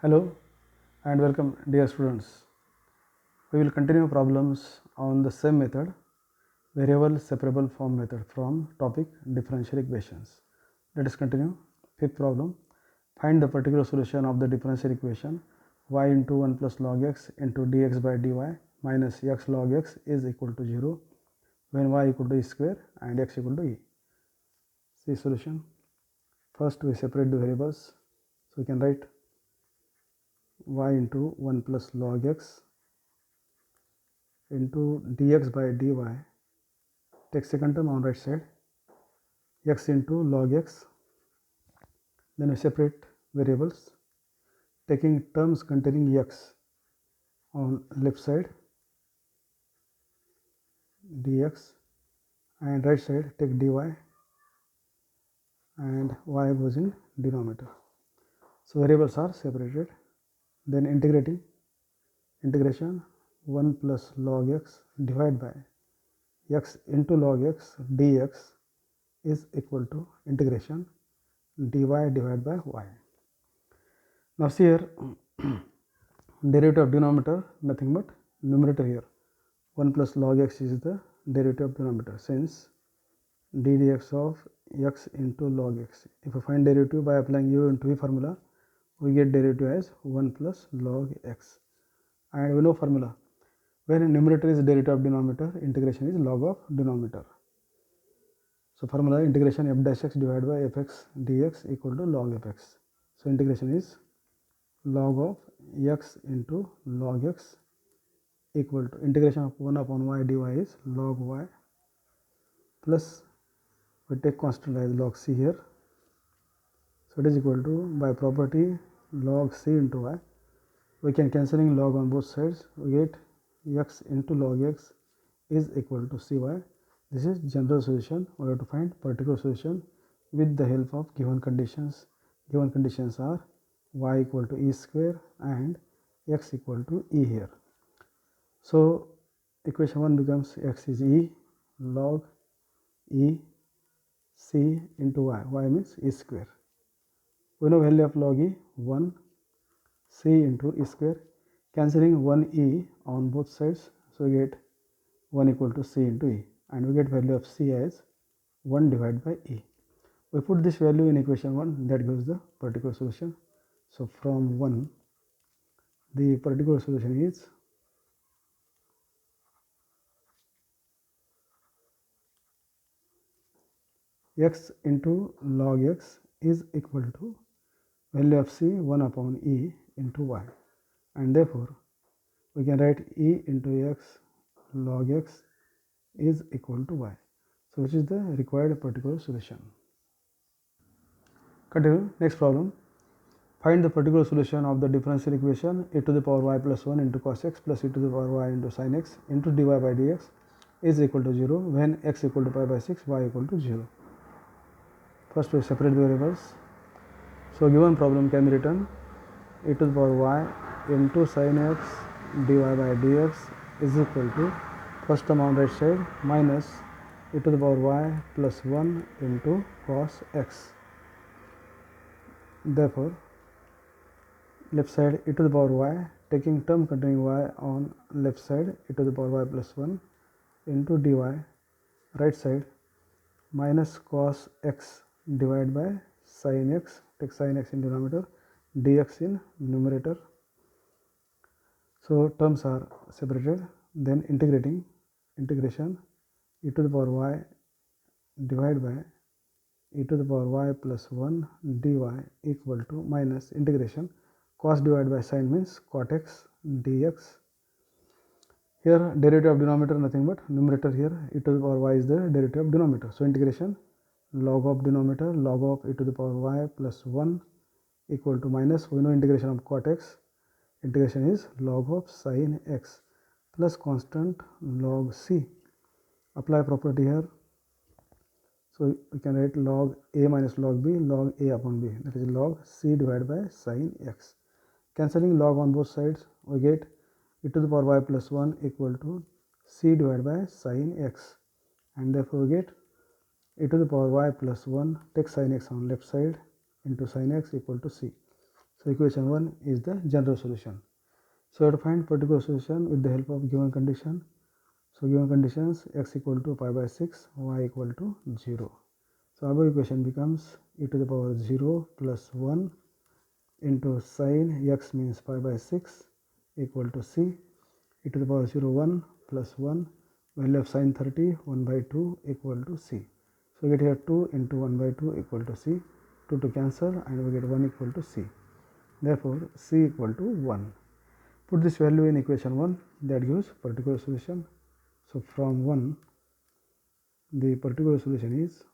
Hello and welcome, dear students. We will continue problems on the same method, variable separable form method, from topic differential equations. Let us continue. Fifth problem. Find the particular solution of the differential equation y into 1 plus log x into dx by dy minus x log x is equal to 0 when y equal to e square and x equal to e. See solution. First we separate the variables. So we can write y into 1 plus log x into dx by dy. Take second term on right side, x into log x. Then we separate variables, taking terms containing x on left side, dx, and right side take dy, and y goes in denominator. So variables are separated. Then integration 1 plus log x divided by x into log x dx is equal to integration dy divided by y. Now see here, derivative of denominator nothing but numerator here. 1 plus log x is the derivative of denominator, since d dx of x into log x. If we find derivative by applying u into v formula, we get derivative as 1 plus log x. And we know formula. When numerator is derivative of denominator, integration is log of denominator. So formula integration f dash x divided by fx dx equal to log of x. So integration is log of x into log x equal to integration of 1 upon y dy is log y, plus we take constant as log c here. So it is equal to, by property, log c into y. We can cancelling log on both sides. We get x into log x is equal to cy. This is general solution. We have to find particular solution with the help of given conditions. Given conditions are y equal to e square and x equal to e here. So equation 1 becomes x is e log e c into y. Y means e square. We know value of log e 1, c into e square, cancelling 1 e on both sides. So we get 1 equal to c into e, and we get value of c as 1 divided by e. We put this value in equation 1, that gives the particular solution. So from 1, the particular solution is x into log x is equal to value of c 1 upon e into y, and therefore we can write e into x log x is equal to y. So which is the required particular solution. Continue. Next problem. Find the particular solution of the differential equation e to the power y plus 1 into cos x plus e to the power y into sin x into dy by dx is equal to 0 when x equal to pi by 6, y equal to 0. First we separate the variables. So given problem can be written e to the power y into sin x dy by dx is equal to first term on right side minus e to the power y plus 1 into cos x. Therefore left side e to the power y, taking term containing y on left side e to the power y plus 1 into dy, right side minus cos x divided by sin x, take sin x in denominator, dx in numerator. So terms are separated. Then integration e to the power y divided by e to the power y plus 1 dy equal to minus integration cos divided by sin means cot x dx. Here derivative of denominator nothing but numerator, here e to the power y is the derivative of denominator. So integration log of denominator log of e to the power y plus 1 equal to minus, we know integration of cot x, integration is log of sin x plus constant log c. Apply property here. So we can write log a minus log b, log a upon b, that is log c divided by sin x. Cancelling log on both sides, we get e to the power y plus 1 equal to c divided by sin x, and therefore we get e to the power y plus 1, take sin x on left side into sin x equal to c. So equation 1 is the general solution. So we have to find particular solution with the help of given condition. So given conditions, x equal to pi by 6, y equal to 0. So our equation becomes e to the power 0 plus 1 into sine x means pi by 6 equal to c, e to the power 0 1 plus 1, value of sine 30 1 by 2 equal to c. So we get here 2 into 1 by 2 equal to c, 2 to cancel, and we get 1 equal to c. Therefore c equal to 1. Put this value in equation 1, that gives particular solution. So from 1, the particular solution is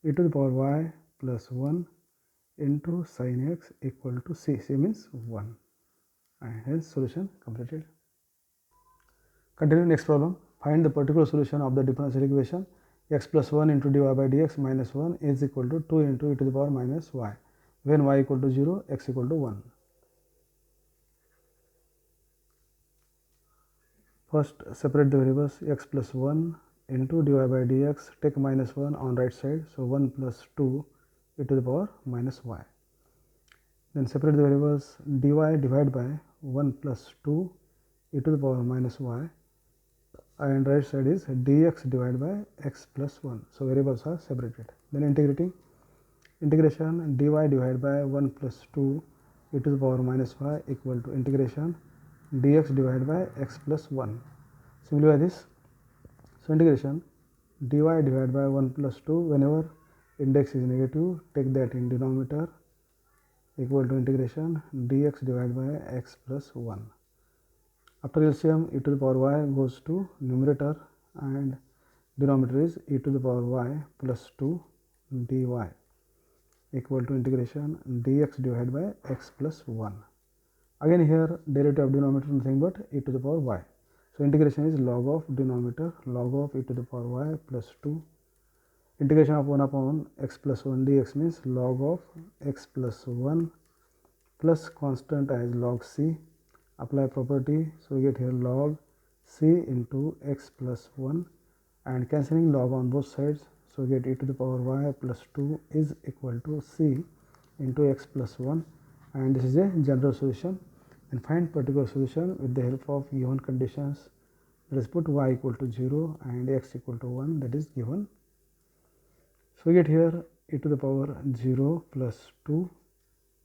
e to the power y plus 1 into sin x equal to c. C means 1, and hence solution completed. Continue next problem. Find the particular solution of the differential equation x plus 1 into dy by dx minus 1 is equal to 2 into e to the power minus y when y equal to 0, x equal to 1. First separate the variables x plus 1 into dy by dx, take minus 1 on right side, so 1 plus 2 e to the power minus y. Then separate the variables dy divided by 1 plus 2 e to the power minus y, and right side is dx divided by x plus 1. So variables are separated. Then integrating, integration dy divided by 1 plus 2 e to the power minus y equal to integration dx divided by x plus 1. Simplify this. So integration dy divided by 1 plus 2, whenever index is negative, take that in denominator, equal to integration dx divided by x plus 1. After LCM, e to the power y goes to numerator, and denominator is e to the power y plus 2 dy equal to integration dx divided by x plus 1. Again here derivative of denominator nothing but e to the power y. So integration is log of denominator, log of e to the power y plus 2. Integration of 1 upon x plus 1 dx means log of x plus 1 plus constant as log c. Apply property, so we get here log c into x plus 1, and cancelling log on both sides, so we get e to the power y plus 2 is equal to c into x plus 1, and this is a general solution. And find particular solution with the help of given conditions. Let us put y equal to 0 and x equal to 1, that is given. So we get here e to the power 0 plus 2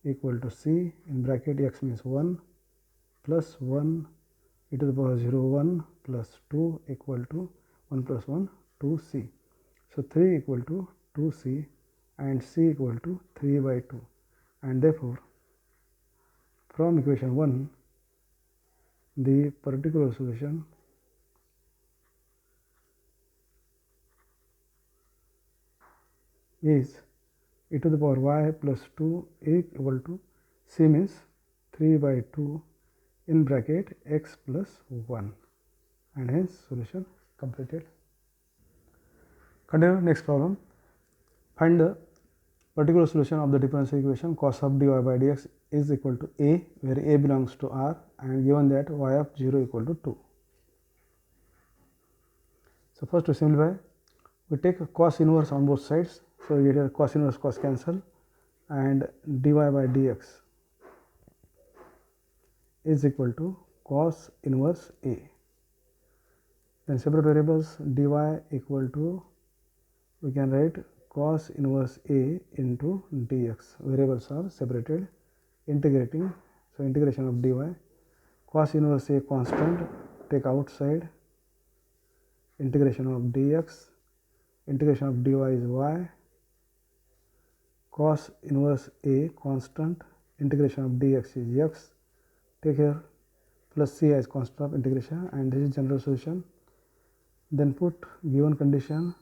equal to c, in bracket x means 1 plus 1 e to the power 0 1 plus 2 equal to 1 plus 1 2c. So 3 equal to 2c and c equal to 3 by 2, and therefore from equation 1 the particular solution is e to the power y plus 2 equal to c means 3 by 2 in bracket x plus 1, and hence solution completed. Continue next problem. Find the particular solution of the differential equation cos of dy by dx is equal to a, where a belongs to R, and given that y of 0 equal to 2. So first to simplify, we take cos inverse on both sides, so we get a cos inverse cos cancel, and dy by dx is equal to cos inverse a. Then separate variables dy equal to, we can write cos inverse a into dx. Variables are separated. Integrating, so integration of dy, cos inverse a constant, take outside, integration of dx, integration of dy is y, cos inverse a constant, integration of dx is x, take here plus c as constant of integration, and this is general solution. Then put given condition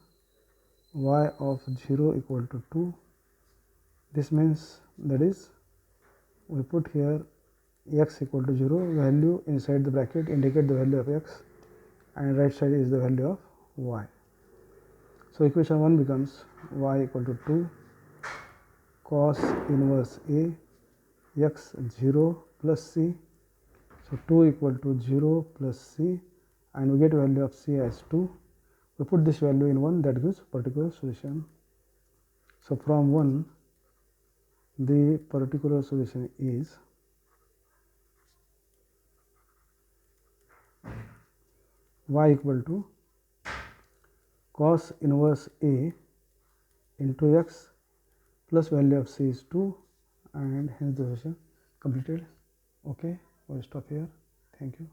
y of 0 equal to 2. This means, that is, we put here x equal to 0, value inside the bracket indicate the value of x, and right side is the value of y. So equation 1 becomes y equal to 2 cos inverse a x 0 plus c. So 2 equal to 0 plus c, and we get value of c as 2. We put this value in 1, that gives particular solution. So from 1 the particular solution is y equal to cos inverse A into x plus value of c is 2, and hence the solution completed. Okay, we'll stop here. Thank you.